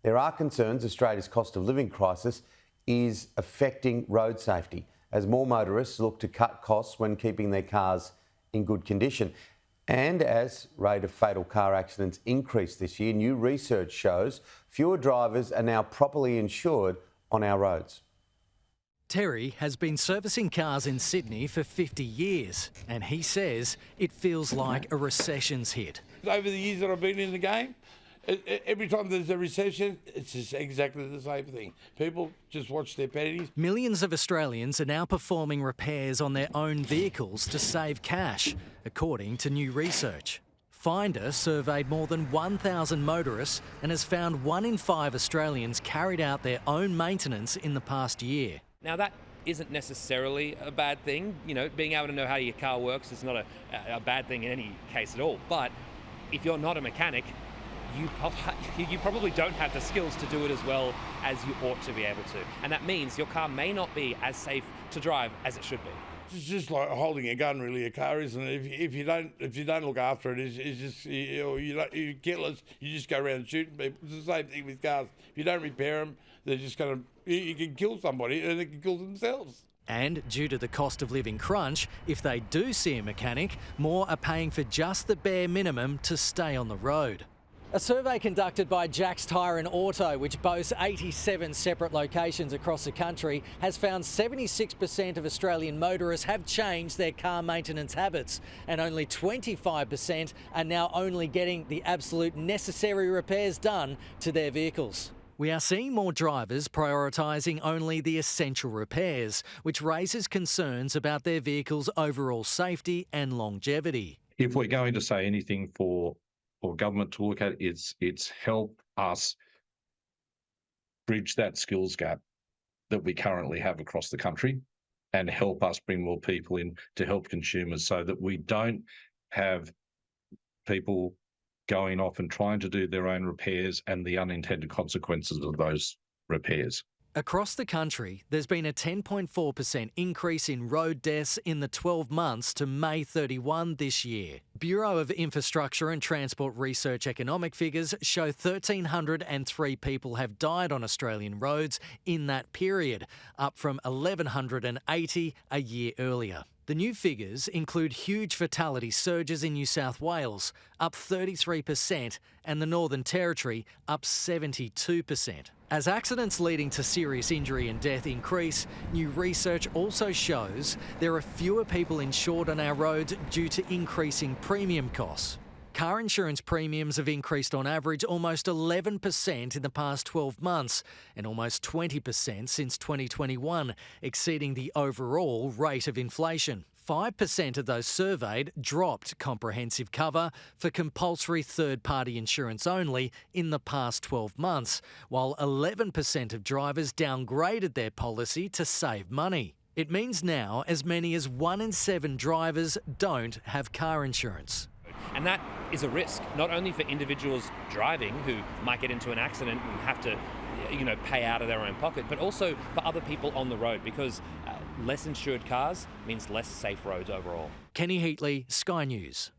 There are concerns Australia's cost of living crisis is affecting road safety as more motorists look to cut costs when keeping their cars in good condition. And as rate of fatal car accidents increased this year, new research shows fewer drivers are now properly insured on our roads. Terry has been servicing cars in Sydney for 50 years, and he says it feels like a recession's hit. Over the years that I've been in the game, every time there's a recession, it's just exactly the same thing. People just watch their pennies. Millions of Australians are now performing repairs on their own vehicles to save cash, according to new research. Finder surveyed more than 1,000 motorists and has found 1 in 5 Australians carried out their own maintenance in the past year. Now that isn't necessarily a bad thing. You know, being able to know how your car works is not a bad thing in any case at all. But if you're not a mechanic, you probably don't have the skills to do it as well as you ought to be able to. And that means your car may not be as safe to drive as it should be. It's just like holding a gun, really. A car, isn't it? If you don't look after it, it's just you're careless. You just go around shooting people. It's the same thing with cars. If you don't repair them, they're just going to. You can kill somebody, and they can kill themselves. And due to the cost of living crunch, if they do see a mechanic, more are paying for just the bare minimum to stay on the road. A survey conducted by Jack's Tyre and Auto, which boasts 87 separate locations across the country, has found 76% of Australian motorists have changed their car maintenance habits, and only 25% are now only getting the absolute necessary repairs done to their vehicles. We are seeing more drivers prioritising only the essential repairs, which raises concerns about their vehicles' overall safety and longevity. If we're going to say anything for government to look at, it's help us bridge that skills gap that we currently have across the country and help us bring more people in to help consumers so that we don't have people going off and trying to do their own repairs and the unintended consequences of those repairs. Across the country, there's been a 10.4% increase in road deaths in the 12 months to May 31 this year. Bureau of Infrastructure and Transport Research economic figures show 1,303 people have died on Australian roads in that period, up from 1,180 a year earlier. The new figures include huge fatality surges in New South Wales, up 33%, and the Northern Territory, up 72%. As accidents leading to serious injury and death increase, new research also shows there are fewer people insured on our roads due to increasing premium costs. Car insurance premiums have increased on average almost 11% in the past 12 months and almost 20% since 2021, exceeding the overall rate of inflation. 5% of those surveyed dropped comprehensive cover for compulsory third-party insurance only in the past 12 months, while 11% of drivers downgraded their policy to save money. It means now as many as 1 in 7 drivers don't have car insurance. And that is a risk, not only for individuals driving who might get into an accident and have to, pay out of their own pocket, but also for other people on the road, because less insured cars means less safe roads overall. Kenny Heatley, Sky News.